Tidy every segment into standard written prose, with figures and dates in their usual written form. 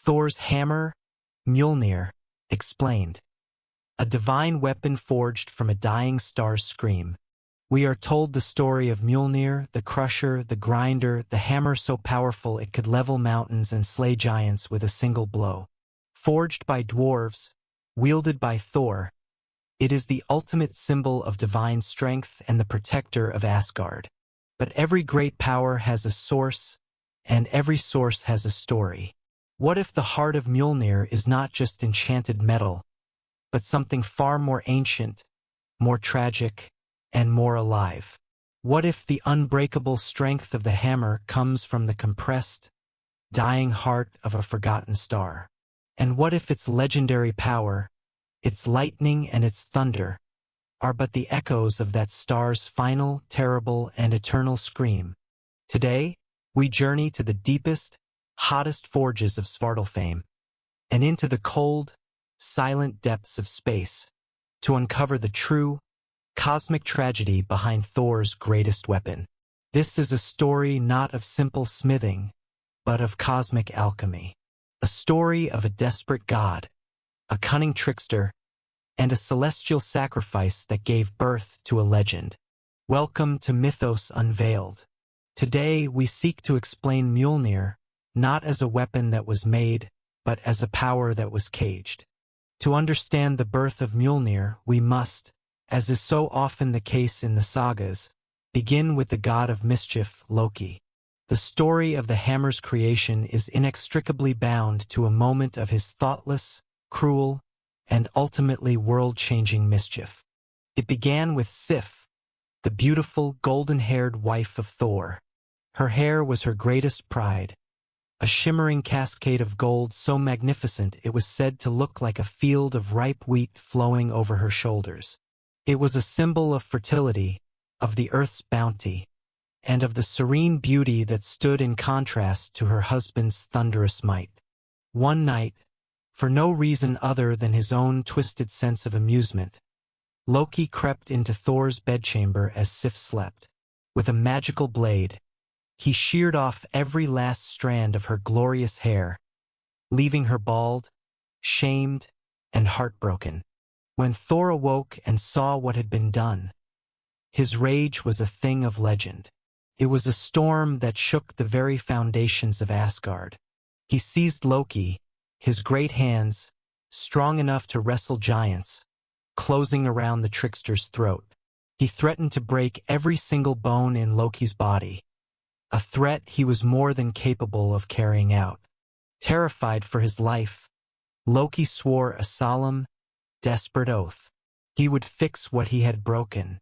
Thor's hammer, Mjolnir, explained. A divine weapon forged from a dying star's scream. We are told the story of Mjolnir, the crusher, the grinder, the hammer so powerful it could level mountains and slay giants with a single blow. Forged by dwarves, wielded by Thor, it is the ultimate symbol of divine strength and the protector of Asgard. But every great power has a source, and every source has a story. What if the heart of Mjolnir is not just enchanted metal, but something far more ancient, more tragic, and more alive? What if the unbreakable strength of the hammer comes from the compressed, dying heart of a forgotten star? And what if its legendary power, its lightning and its thunder, are but the echoes of that star's final, terrible, and eternal scream? Today, we journey to the deepest, hottest forges of Svartalfheim, and into the cold, silent depths of space, to uncover the true, cosmic tragedy behind Thor's greatest weapon. This is a story not of simple smithing, but of cosmic alchemy. A story of a desperate god, a cunning trickster, and a celestial sacrifice that gave birth to a legend. Welcome to Mythos Unveiled. Today we seek to explain Mjolnir not as a weapon that was made, but as a power that was caged. To understand the birth of Mjolnir, we must, as is so often the case in the sagas, begin with the god of mischief, Loki. The story of the hammer's creation is inextricably bound to a moment of his thoughtless, cruel, and ultimately world-changing mischief. It began with Sif, the beautiful, golden-haired wife of Thor. Her hair was her greatest pride, a shimmering cascade of gold so magnificent it was said to look like a field of ripe wheat flowing over her shoulders. It was a symbol of fertility, of the earth's bounty, and of the serene beauty that stood in contrast to her husband's thunderous might. One night, for no reason other than his own twisted sense of amusement, Loki crept into Thor's bedchamber as Sif slept. With a magical blade, he sheared off every last strand of her glorious hair, leaving her bald, shamed, and heartbroken. When Thor awoke and saw what had been done, his rage was a thing of legend. It was a storm that shook the very foundations of Asgard. He seized Loki, his great hands, strong enough to wrestle giants, closing around the trickster's throat. He threatened to break every single bone in Loki's body, a threat he was more than capable of carrying out. Terrified for his life, Loki swore a solemn, desperate oath. He would fix what he had broken.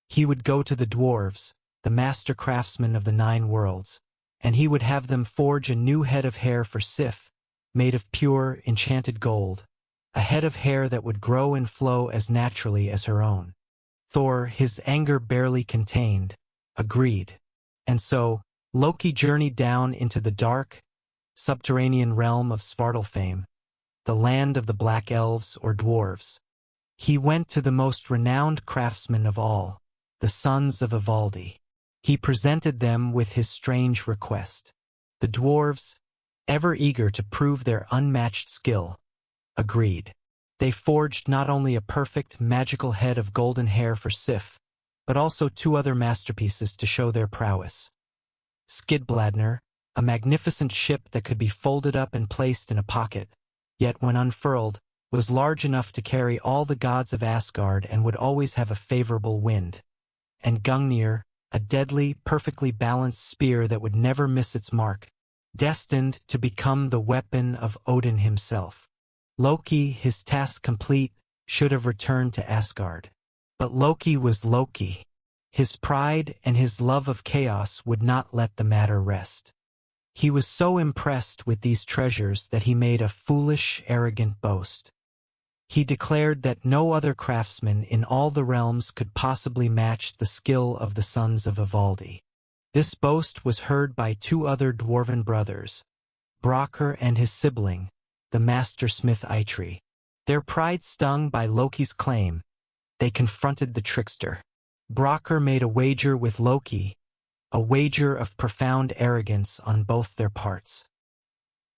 He would go to the dwarves, the master craftsmen of the 9 worlds, and he would have them forge a new head of hair for Sif, made of pure, enchanted gold, a head of hair that would grow and flow as naturally as her own. Thor, his anger barely contained, agreed. And so, Loki journeyed down into the dark, subterranean realm of Svartalfheim, the land of the Black Elves or dwarves. He went to the most renowned craftsmen of all, the sons of Ivaldi. He presented them with his strange request. The dwarves, ever eager to prove their unmatched skill, agreed. They forged not only a perfect, magical head of golden hair for Sif, but also 2 other masterpieces to show their prowess. Skidbladnir, a magnificent ship that could be folded up and placed in a pocket, yet when unfurled, was large enough to carry all the gods of Asgard and would always have a favorable wind. And Gungnir, a deadly, perfectly balanced spear that would never miss its mark, destined to become the weapon of Odin himself. Loki, his task complete, should have returned to Asgard. But Loki was Loki. His pride and his love of chaos would not let the matter rest. He was so impressed with these treasures that he made a foolish, arrogant boast. He declared that no other craftsman in all the realms could possibly match the skill of the sons of Ivaldi. This boast was heard by 2 other dwarven brothers, Brokkr and his sibling, the master smith Eitri. Their pride stung by Loki's claim, they confronted the trickster. Brokkr made a wager with Loki, a wager of profound arrogance on both their parts.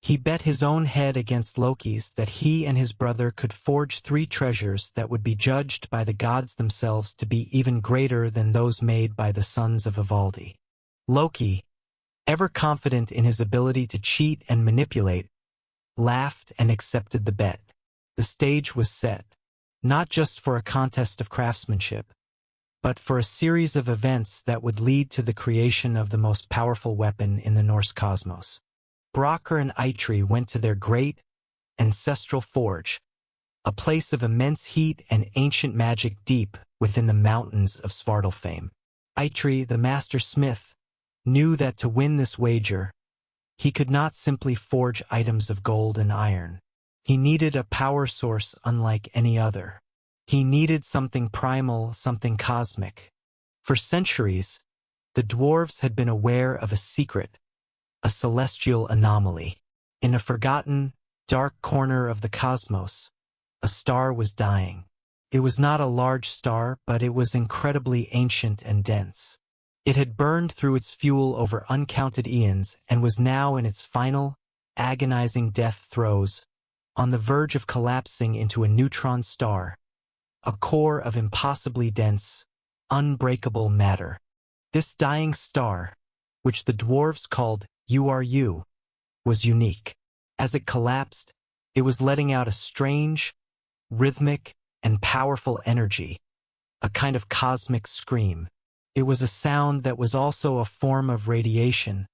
He bet his own head against Loki's that he and his brother could forge 3 treasures that would be judged by the gods themselves to be even greater than those made by the sons of Ivaldi. Loki, ever confident in his ability to cheat and manipulate, laughed and accepted the bet. The stage was set, not just for a contest of craftsmanship, but for a series of events that would lead to the creation of the most powerful weapon in the Norse cosmos. Brokkr and Eitri went to their great, ancestral forge, a place of immense heat and ancient magic deep within the mountains of Svartalfheim. Eitri, the master smith, knew that to win this wager, he could not simply forge items of gold and iron. He needed a power source unlike any other. He needed something primal, something cosmic. For centuries, the dwarves had been aware of a secret, a celestial anomaly. In a forgotten, dark corner of the cosmos, a star was dying. It was not a large star, but it was incredibly ancient and dense. It had burned through its fuel over uncounted eons and was now in its final, agonizing death throes, on the verge of collapsing into a neutron star, a core of impossibly dense, unbreakable matter. This dying star, which the dwarves called You, was unique. As it collapsed, it was letting out a strange, rhythmic, and powerful energy, a kind of cosmic scream. It was a sound that was also a form of radiation,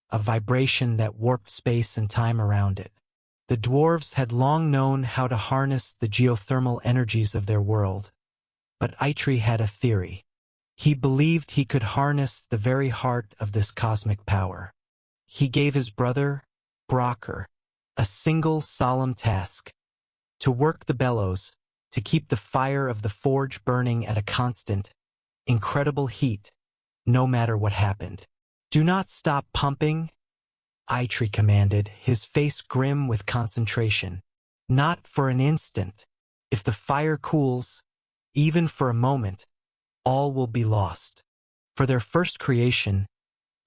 a vibration that warped space and time around it. The dwarves had long known how to harness the geothermal energies of their world, but Eitri had a theory. He believed he could harness the very heart of this cosmic power. He gave his brother, Brokkr, a single solemn task: to work the bellows, to keep the fire of the forge burning at a constant, incredible heat, no matter what happened. "Do not stop pumping," Eitri commanded, his face grim with concentration. "Not for an instant. If the fire cools, even for a moment, all will be lost." For their first creation,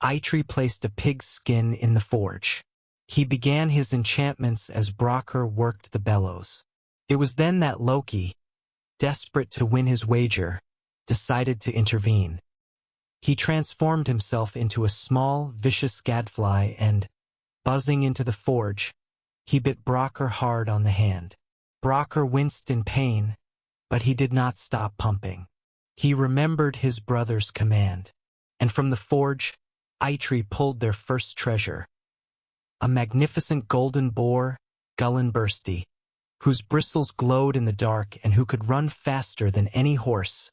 Eitri placed a pig's skin in the forge. He began his enchantments as Brokkr worked the bellows. It was then that Loki, desperate to win his wager, decided to intervene. He transformed himself into a small, vicious gadfly and, buzzing into the forge, he bit Brokkr hard on the hand. Brokkr winced in pain, but he did not stop pumping. He remembered his brother's command, and from the forge, Eitri pulled their first treasure, a magnificent golden boar, Gullinbursti, whose bristles glowed in the dark and who could run faster than any horse,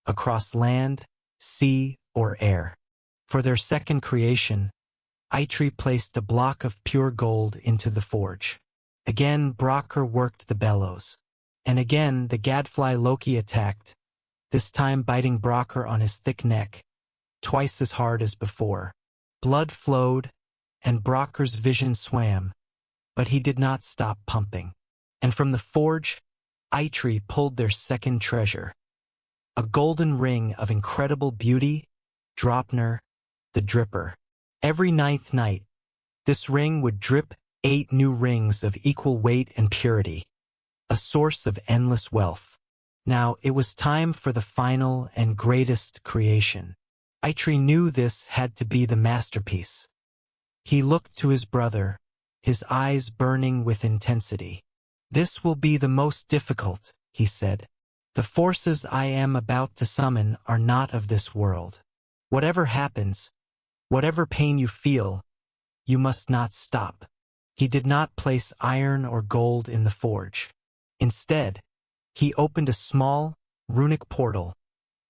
across land, sea, or air. For their second creation, Eitri placed a block of pure gold into the forge. Again, Brokkr worked the bellows, and again the gadfly Loki attacked, this time biting Brokkr on his thick neck, twice as hard as before. Blood flowed, and Brokkr's vision swam, but he did not stop pumping. And from the forge, Eitri pulled their second treasure, a golden ring of incredible beauty, Draupnir, the Dripper. Every 9th night, this ring would drip 8 new rings of equal weight and purity, a source of endless wealth. Now it was time for the final and greatest creation. Eitri knew this had to be the masterpiece. He looked to his brother, his eyes burning with intensity. "This will be the most difficult," he said. "The forces I am about to summon are not of this world. Whatever happens, whatever pain you feel, you must not stop." He did not place iron or gold in the forge. Instead, he opened a small, runic portal,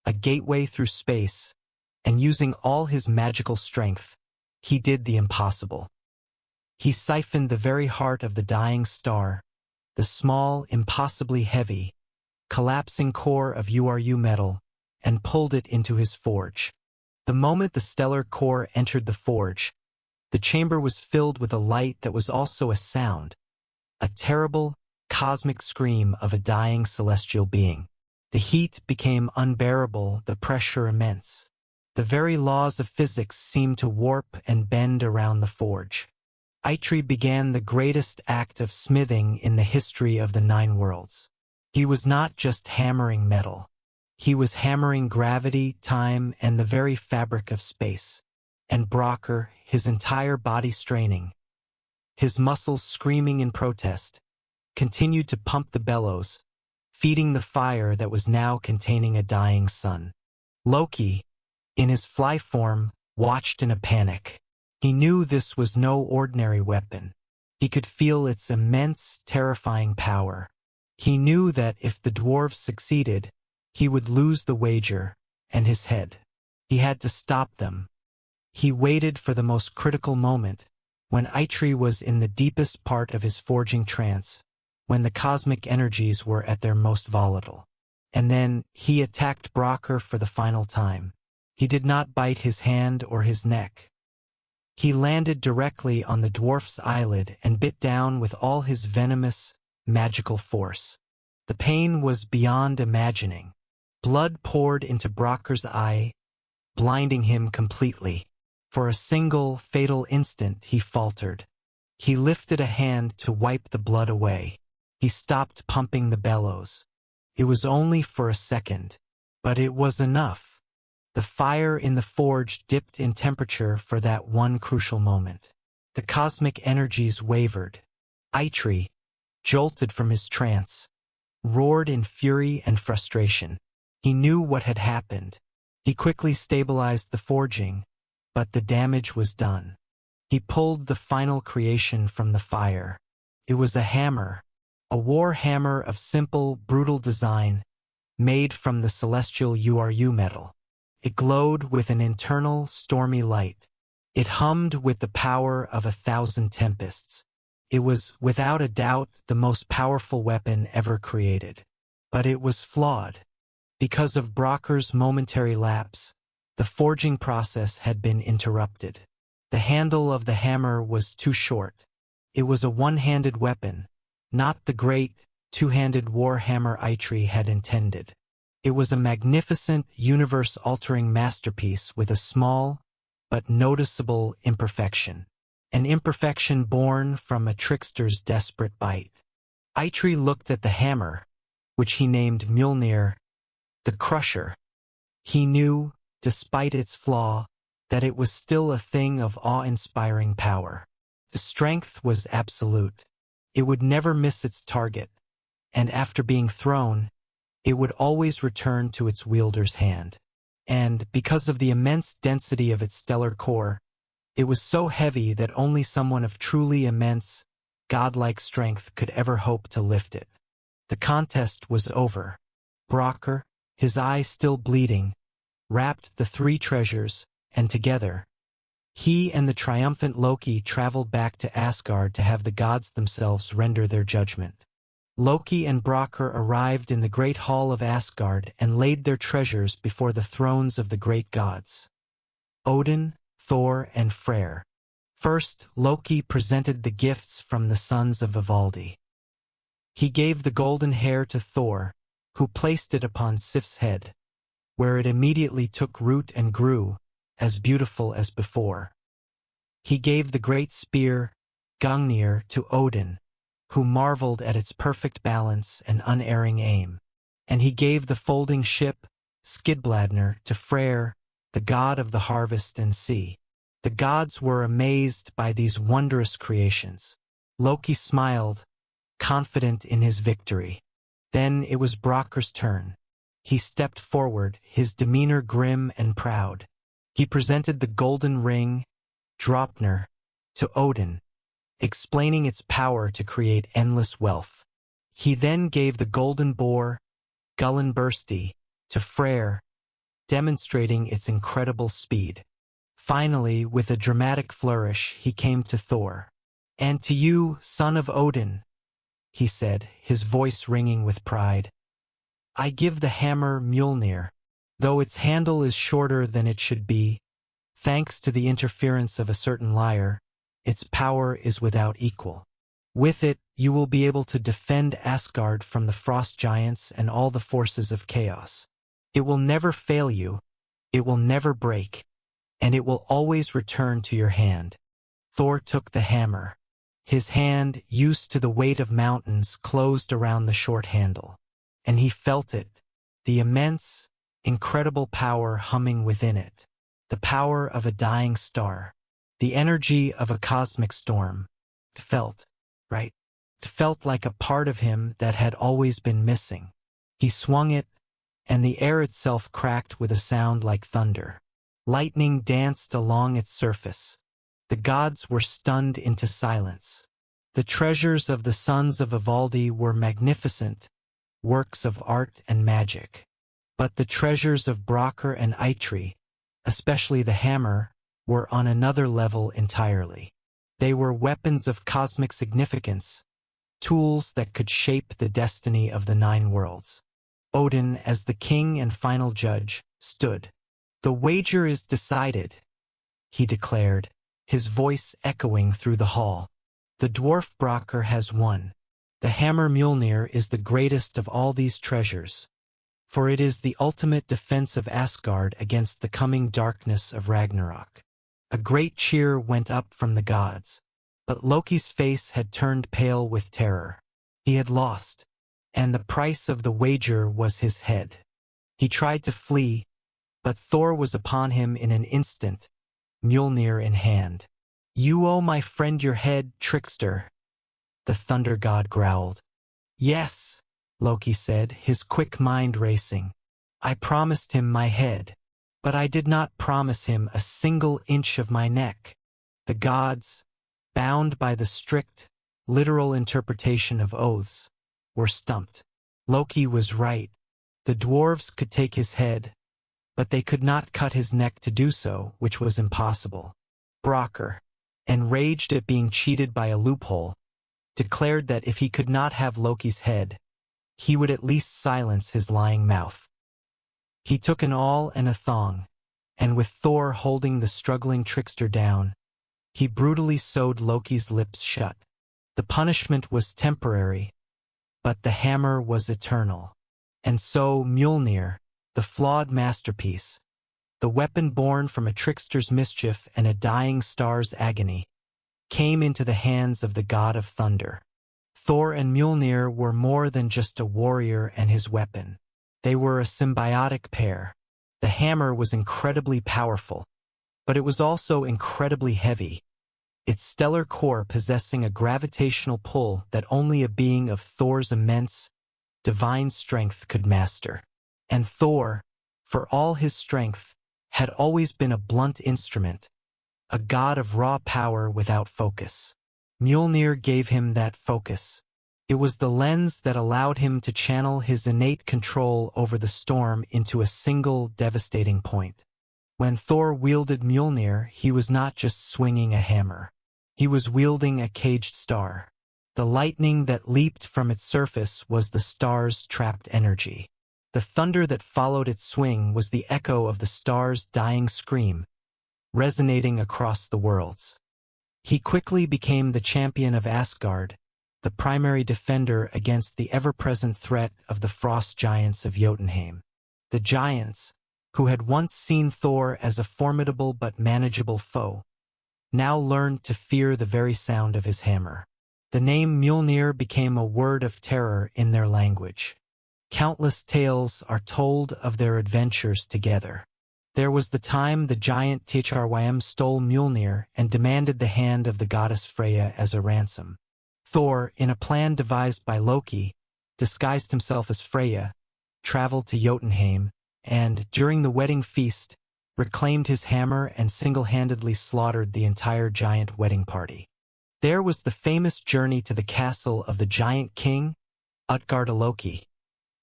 a gateway through space, and using all his magical strength, he did the impossible. He siphoned the very heart of the dying star, the small, impossibly heavy, collapsing core of URU metal, and pulled it into his forge. The moment the stellar core entered the forge, the chamber was filled with a light that was also a sound, a terrible, cosmic scream of a dying celestial being. The heat became unbearable, the pressure immense. The very laws of physics seemed to warp and bend around the forge. Eitri began the greatest act of smithing in the history of the Nine Worlds. He was not just hammering metal. He was hammering gravity, time, and the very fabric of space. And Brocker, his entire body straining, his muscles screaming in protest, continued to pump the bellows, feeding the fire that was now containing a dying sun. Loki, in his fly form, watched in a panic. He knew this was no ordinary weapon. He could feel its immense, terrifying power. He knew that if the dwarves succeeded, he would lose the wager and his head. He had to stop them. He waited for the most critical moment, when Eitri was in the deepest part of his forging trance, when the cosmic energies were at their most volatile. And then he attacked Brocker for the final time. He did not bite his hand or his neck. He landed directly on the dwarf's eyelid and bit down with all his venomous, magical force. The pain was beyond imagining. Blood poured into Brocker's eye, blinding him completely. For a single, fatal instant he faltered. He lifted a hand to wipe the blood away. He stopped pumping the bellows. It was only for a second, but it was enough. The fire in the forge dipped in temperature for that one crucial moment. The cosmic energies wavered. Eitri, jolted from his trance, roared in fury and frustration. He knew what had happened. He quickly stabilized the forging, but the damage was done. He pulled the final creation from the fire. It was a hammer, a war hammer of simple, brutal design, made from the celestial URU metal. It glowed with an internal, stormy light. It hummed with the power of 1,000 tempests. It was, without a doubt, the most powerful weapon ever created. But it was flawed. Because of Brocker's momentary lapse, the forging process had been interrupted. The handle of the hammer was too short. It was a one-handed weapon, not the great, two-handed war hammer Eitri had intended. It was a magnificent, universe-altering masterpiece with a small, but noticeable imperfection. An imperfection born from a trickster's desperate bite. Eitri looked at the hammer, which he named Mjolnir, the Crusher. He knew, despite its flaw, that it was still a thing of awe-inspiring power. The strength was absolute. It would never miss its target, and after being thrown, it would always return to its wielder's hand. And, because of the immense density of its stellar core, it was so heavy that only someone of truly immense, godlike strength could ever hope to lift it. The contest was over. Brocker, his eye still bleeding, wrapped the three treasures, and together, he and the triumphant Loki traveled back to Asgard to have the gods themselves render their judgment. Loki and Brocker arrived in the great hall of Asgard and laid their treasures before the thrones of the great gods. Odin, Thor, and Freyr. First, Loki presented the gifts from the sons of Vivaldi. He gave the golden hair to Thor, who placed it upon Sif's head, where it immediately took root and grew, as beautiful as before. He gave the great spear, Gungnir, to Odin, who marveled at its perfect balance and unerring aim. And he gave the folding ship, Skidbladnir, to Freyr, the god of the harvest and sea. The gods were amazed by these wondrous creations. Loki smiled, confident in his victory. Then it was Brocker's turn. He stepped forward, his demeanor grim and proud. He presented the golden ring, Draupnir, to Odin, explaining its power to create endless wealth. He then gave the golden boar, Gullinbursti, to Freyr, demonstrating its incredible speed. Finally, with a dramatic flourish, he came to Thor. "And to you, son of Odin," he said, his voice ringing with pride, "I give the hammer Mjolnir. Though its handle is shorter than it should be, thanks to the interference of a certain liar, its power is without equal. With it, you will be able to defend Asgard from the frost giants and all the forces of chaos. It will never fail you, it will never break, and it will always return to your hand." Thor took the hammer. His hand, used to the weight of mountains, closed around the short handle. And he felt it, the immense, incredible power humming within it. The power of a dying star. The energy of a cosmic storm. It felt, right? It felt like a part of him that had always been missing. He swung it, and the air itself cracked with a sound like thunder. Lightning danced along its surface. The gods were stunned into silence. The treasures of the sons of Ivaldi were magnificent, works of art and magic. But the treasures of Brokkr and Eitri, especially the hammer, were on another level entirely. They were weapons of cosmic significance, tools that could shape the destiny of the 9 worlds. Odin, as the king and final judge, stood. "The wager is decided," he declared, his voice echoing through the hall. "The dwarf Brokkr has won. The hammer Mjolnir is the greatest of all these treasures, for it is the ultimate defense of Asgard against the coming darkness of Ragnarok." A great cheer went up from the gods, but Loki's face had turned pale with terror. He had lost, and the price of the wager was his head. He tried to flee, but Thor was upon him in an instant, Mjolnir in hand. "You owe my friend your head, trickster," the thunder god growled. "Yes," Loki said, his quick mind racing. "I promised him my head, but I did not promise him a single inch of my neck." The gods, bound by the strict, literal interpretation of oaths, were stumped. Loki was right. The dwarves could take his head, but they could not cut his neck to do so, which was impossible. Brokkr, enraged at being cheated by a loophole, declared that if he could not have Loki's head, he would at least silence his lying mouth. He took an awl and a thong, and with Thor holding the struggling trickster down, he brutally sewed Loki's lips shut. The punishment was temporary, but the hammer was eternal. And so Mjolnir, the flawed masterpiece, the weapon born from a trickster's mischief and a dying star's agony, came into the hands of the god of thunder. Thor and Mjolnir were more than just a warrior and his weapon. They were a symbiotic pair. The hammer was incredibly powerful, but it was also incredibly heavy, its stellar core possessing a gravitational pull that only a being of Thor's immense, divine strength could master. And Thor, for all his strength, had always been a blunt instrument, a god of raw power without focus. Mjolnir gave him that focus. It was the lens that allowed him to channel his innate control over the storm into a single devastating point. When Thor wielded Mjolnir, he was not just swinging a hammer. He was wielding a caged star. The lightning that leaped from its surface was the star's trapped energy. The thunder that followed its swing was the echo of the star's dying scream, resonating across the worlds. He quickly became the champion of Asgard, the primary defender against the ever-present threat of the frost giants of Jotunheim. The giants, who had once seen Thor as a formidable but manageable foe, now learned to fear the very sound of his hammer. The name Mjolnir became a word of terror in their language. Countless tales are told of their adventures together. There was the time the giant Thrym stole Mjolnir and demanded the hand of the goddess Freya as a ransom. Thor, in a plan devised by Loki, disguised himself as Freya, traveled to Jotunheim, and, during the wedding feast, reclaimed his hammer and single-handedly slaughtered the entire giant wedding party. There was the famous journey to the castle of the giant king, Utgarda-Loki,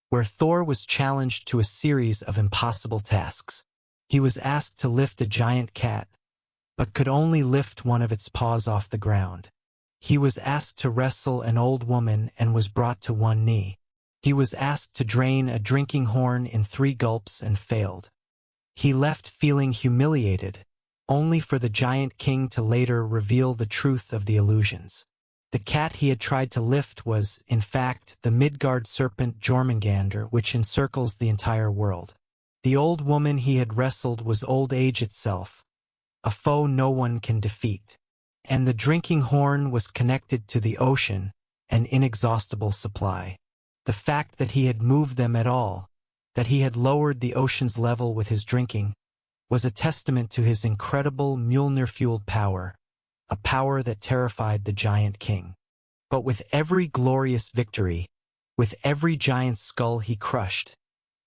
where Thor was challenged to a series of impossible tasks. He was asked to lift a giant cat, but could only lift one of its paws off the ground. He was asked to wrestle an old woman and was brought to one knee. He was asked to drain a drinking horn in 3 gulps and failed. He left feeling humiliated, only for the giant king to later reveal the truth of the illusions. The cat he had tried to lift was, in fact, the Midgard serpent Jormungandr, which encircles the entire world. The old woman he had wrestled was old age itself, a foe no one can defeat. And the drinking horn was connected to the ocean, an inexhaustible supply. The fact that he had moved them at all, that he had lowered the ocean's level with his drinking, was a testament to his incredible Mjolnir-fueled power, a power that terrified the giant king. But with every glorious victory, with every giant skull he crushed,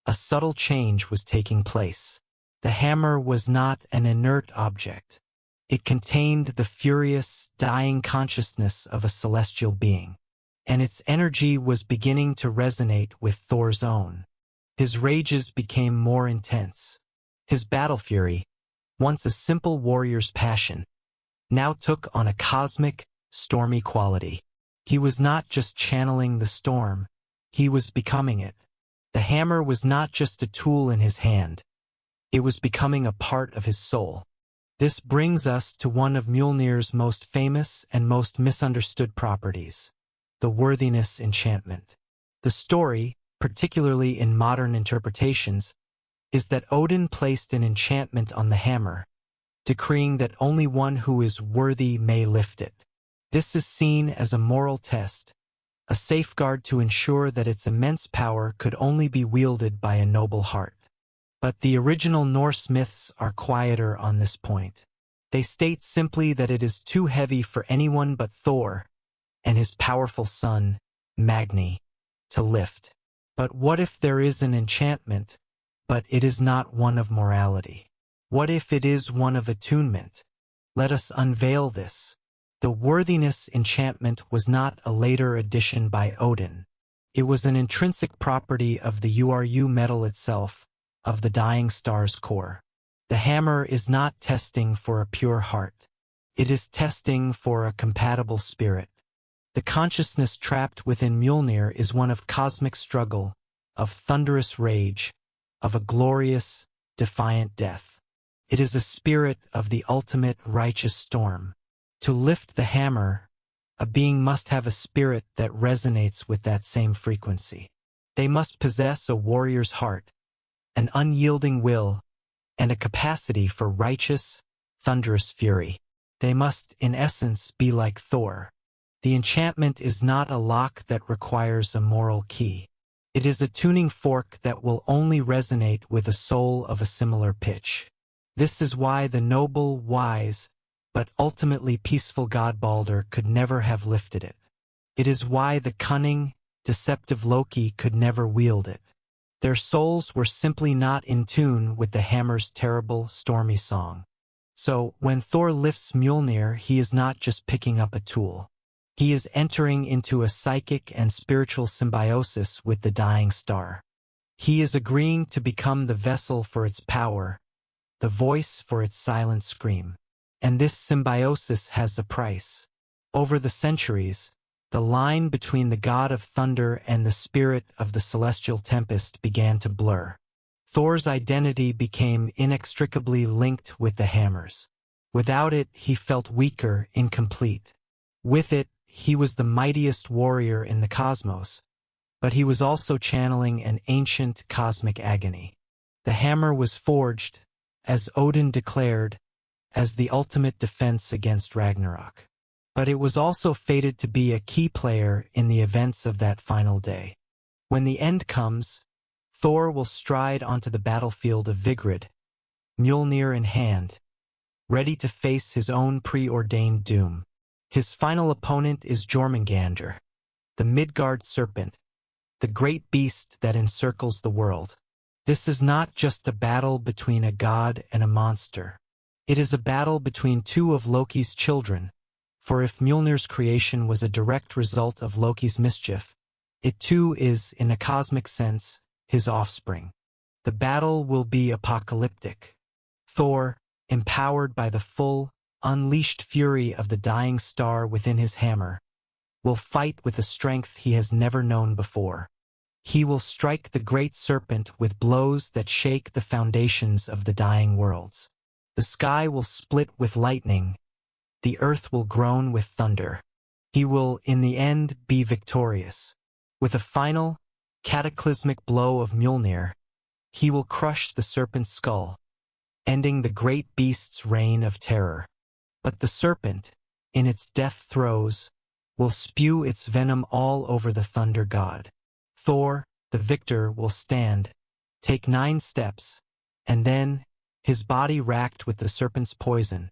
a subtle change was taking place. The hammer was not an inert object. It contained the furious, dying consciousness of a celestial being, and its energy was beginning to resonate with Thor's own. His rages became more intense. His battle fury, once a simple warrior's passion, now took on a cosmic, stormy quality. He was not just channeling the storm, he was becoming it. The hammer was not just a tool in his hand, it was becoming a part of his soul. This brings us to one of Mjolnir's most famous and most misunderstood properties, the worthiness enchantment. The story, particularly in modern interpretations, is that Odin placed an enchantment on the hammer, decreeing that only one who is worthy may lift it. This is seen as a moral test, a safeguard to ensure that its immense power could only be wielded by a noble heart. But the original Norse myths are quieter on this point. They state simply that it is too heavy for anyone but Thor and his powerful son, Magni, to lift. But what if there is an enchantment, but it is not one of morality? What if it is one of attunement? Let us unveil this. The worthiness enchantment was not a later addition by Odin. It was an intrinsic property of the Uru metal itself, of the dying star's core. The hammer is not testing for a pure heart. It is testing for a compatible spirit. The consciousness trapped within Mjolnir is one of cosmic struggle, of thunderous rage, of a glorious, defiant death. It is a spirit of the ultimate righteous storm. To lift the hammer, a being must have a spirit that resonates with that same frequency. They must possess a warrior's heart, an unyielding will, and a capacity for righteous, thunderous fury. They must, in essence, be like Thor. The enchantment is not a lock that requires a moral key. It is a tuning fork that will only resonate with a soul of a similar pitch. This is why the noble, wise, but ultimately peaceful god Balder could never have lifted it. It is why the cunning, deceptive Loki could never wield it. Their souls were simply not in tune with the hammer's terrible, stormy song. So, when Thor lifts Mjolnir, he is not just picking up a tool. He is entering into a psychic and spiritual symbiosis with the dying star. He is agreeing to become the vessel for its power, the voice for its silent scream. And this symbiosis has a price. Over the centuries, the line between the god of thunder and the spirit of the celestial tempest began to blur. Thor's identity became inextricably linked with the hammer's. Without it, he felt weaker, incomplete. With it, he was the mightiest warrior in the cosmos, but he was also channeling an ancient cosmic agony. The hammer was forged, as Odin declared, as the ultimate defense against Ragnarok. But it was also fated to be a key player in the events of that final day. When the end comes, Thor will stride onto the battlefield of Vigrid, Mjolnir in hand, ready to face his own preordained doom. His final opponent is Jormungandr, the Midgard serpent, the great beast that encircles the world. This is not just a battle between a god and a monster. It is a battle between two of Loki's children, for if Mjolnir's creation was a direct result of Loki's mischief, it too is, in a cosmic sense, his offspring. The battle will be apocalyptic. Thor, empowered by the full, unleashed fury of the dying star within his hammer, will fight with a strength he has never known before. He will strike the great serpent with blows that shake the foundations of the dying worlds. The sky will split with lightning. The earth will groan with thunder. He will, in the end, be victorious. With a final, cataclysmic blow of Mjolnir, he will crush the serpent's skull, ending the great beast's reign of terror. But the serpent, in its death throes, will spew its venom all over the thunder god. Thor, the victor, will stand, take 9 steps, and then, his body racked with the serpent's poison,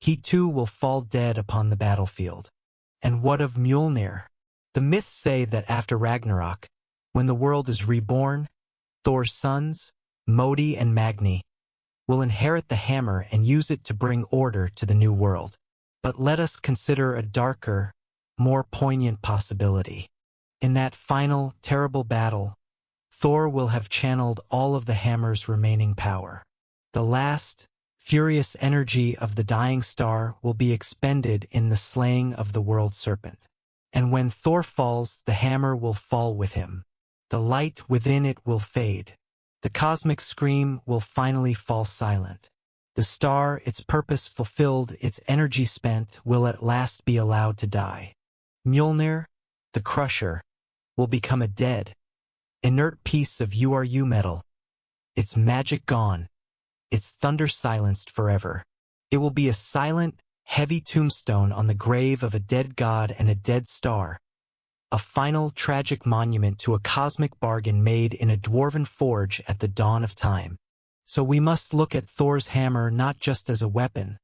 he too will fall dead upon the battlefield. And what of Mjolnir? The myths say that after Ragnarok, when the world is reborn, Thor's sons, Modi and Magni, will inherit the hammer and use it to bring order to the new world. But let us consider a darker, more poignant possibility. In that final, terrible battle, Thor will have channeled all of the hammer's remaining power. The last, furious energy of the dying star will be expended in the slaying of the world serpent. And when Thor falls, the hammer will fall with him. The light within it will fade. The cosmic scream will finally fall silent. The star, its purpose fulfilled, its energy spent, will at last be allowed to die. Mjolnir, the crusher, will become a dead, inert piece of URU metal, its magic gone, its thunder silenced forever. It will be a silent, heavy tombstone on the grave of a dead god and a dead star, a final tragic monument to a cosmic bargain made in a dwarven forge at the dawn of time. So we must look at Thor's hammer not just as a weapon,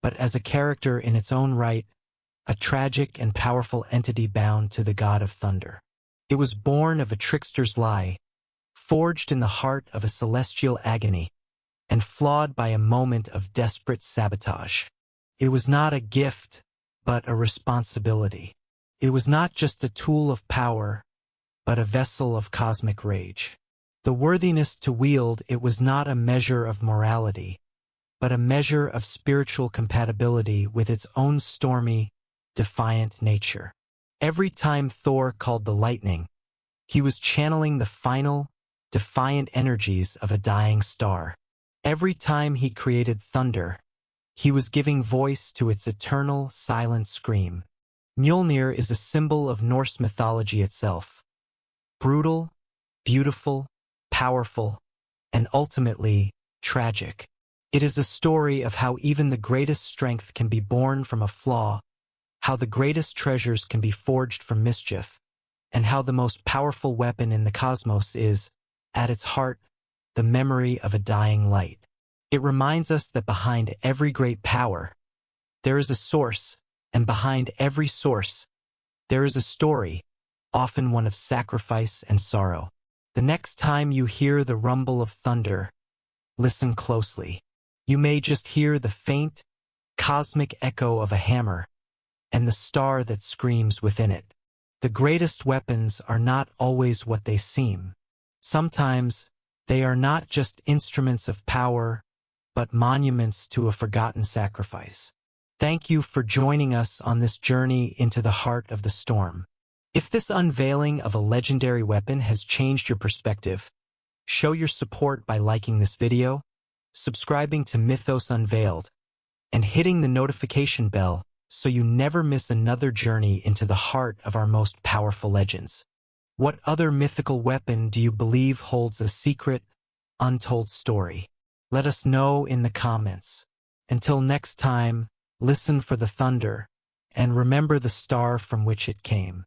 but as a character in its own right, a tragic and powerful entity bound to the god of thunder. It was born of a trickster's lie, forged in the heart of a celestial agony, and flawed by a moment of desperate sabotage. It was not a gift, but a responsibility. It was not just a tool of power, but a vessel of cosmic rage. The worthiness to wield it was not a measure of morality, but a measure of spiritual compatibility with its own stormy, defiant nature. Every time Thor called the lightning, he was channeling the final, defiant energies of a dying star. Every time he created thunder, he was giving voice to its eternal, silent scream. Mjolnir is a symbol of Norse mythology itself. Brutal, beautiful, powerful, and ultimately, tragic. It is a story of how even the greatest strength can be born from a flaw, how the greatest treasures can be forged from mischief, and how the most powerful weapon in the cosmos is, at its heart, the memory of a dying light. It reminds us that behind every great power, there is a source, and behind every source, there is a story, often one of sacrifice and sorrow. The next time you hear the rumble of thunder, listen closely. You may just hear the faint, cosmic echo of a hammer, and the star that screams within it. The greatest weapons are not always what they seem. Sometimes, they are not just instruments of power, but monuments to a forgotten sacrifice. Thank you for joining us on this journey into the heart of the storm. If this unveiling of a legendary weapon has changed your perspective, show your support by liking this video, subscribing to Mythos Unveiled, and hitting the notification bell so you never miss another journey into the heart of our most powerful legends. What other mythical weapon do you believe holds a secret, untold story? Let us know in the comments. Until next time, listen for the thunder, and remember the star from which it came.